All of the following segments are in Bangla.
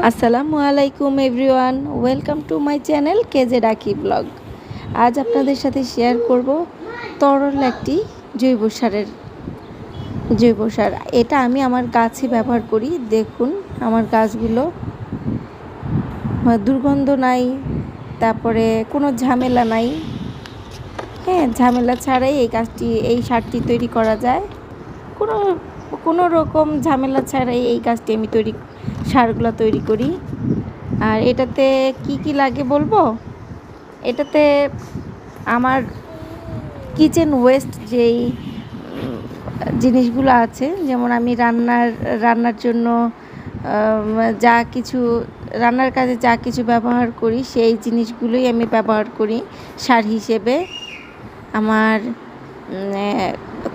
আসসালামু আলাইকুম everyone, welcome to my channel কেজে ডাকি ব্লগ। আজ আপনাদের সাথে শেয়ার করব তরল একটি জৈব সার। এটা আমি আমার গাছে ব্যবহার করি। দেখুন আমার গাছগুলো দুর্গন্ধ নাই, তারপরে কোনো ঝামেলা নাই। হ্যাঁ, ঝামেলা ছাড়াই এই সারটি তৈরি করা যায়। কোনো কোনো রকম ঝামেলা ছাড়াই এই গাছটি আমি সারগুলো তৈরি করি। আর এটাতে কি কি লাগে বলবো। এটাতে আমার কিচেন ওয়েস্ট যেই জিনিসগুলো আছে, যেমন আমি রান্নার জন্য রান্নার কাজে যা কিছু ব্যবহার করি সেই জিনিসগুলোই আমি ব্যবহার করি সার হিসেবে। আমার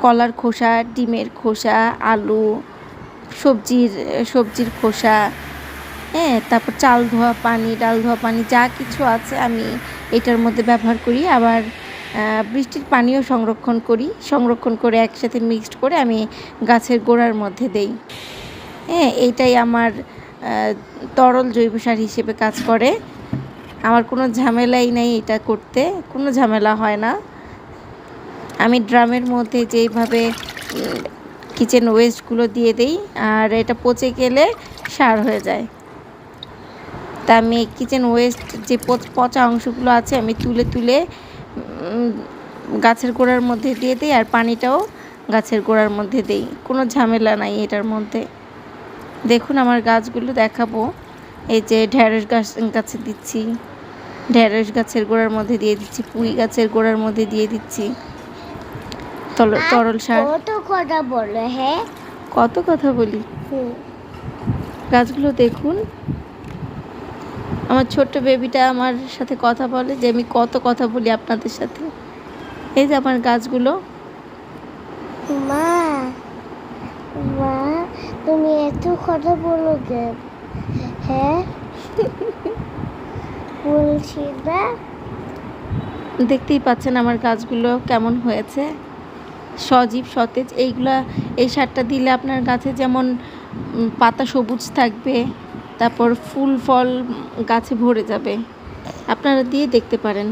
কলার খোসা, ডিমের খোসা, আলু, সবজির খোসা, হ্যাঁ, তারপর চাল ধোয়া পানি, ডাল ধোয়া পানি, যা কিছু আছে আমি এটার মধ্যে ব্যবহার করি। আবার বৃষ্টির পানিও সংরক্ষণ করে একসাথে মিক্সড করে আমি গাছের গোড়ার মধ্যে দেই। হ্যাঁ, এইটাই আমার তরল জৈব সার হিসেবে কাজ করে। আমার কোনো ঝামেলাই নেই, এটা করতে কোনো ঝামেলা হয় না। আমি ড্রামের মধ্যে যেইভাবে কিচেন ওয়েস্টগুলো দিয়ে দিই, আর এটা পচে গেলে সার হয়ে যায়। তা আমি কিচেন ওয়েস্ট যে পচা অংশগুলো আছে আমি তুলে গাছের গোড়ার মধ্যে দিয়ে দিই, আর পানিটাও গাছের গোড়ার মধ্যে দিই। কোনো ঝামেলা নাই এটার মধ্যে। দেখুন আমার গাছগুলো দেখাবো। এই যে ঢেঁড়স গাছে দিচ্ছি, ঢেঁড়স গাছের গোড়ার মধ্যে দিয়ে দিচ্ছি, পুঁই গাছের গোড়ার মধ্যে দিয়ে দিচ্ছি তরল সার। কত কথা বলে, হ্যাঁ কত কথা বলি। গাছগুলো দেখুন, আমার ছোট্ট বেবিটা আমার সাথে কথা বলে যে আমি কত কথা বলি আপনাদের সাথে। এই যে আমার গাছগুলো। মা মা তুমি এত কথা বলো যে, হ্যাঁ বলছি না। দেখতেই পাচ্ছেন আমার গাছগুলো কেমন হয়েছে, সজীব সতেজ। এই সারটা দিলে আপনার গাছে যেমন পাতা সবুজ থাকবে, তারপর ফুল ফল গাছে ভরে যাবে। আপনারা দিয়ে দেখতে পারেন।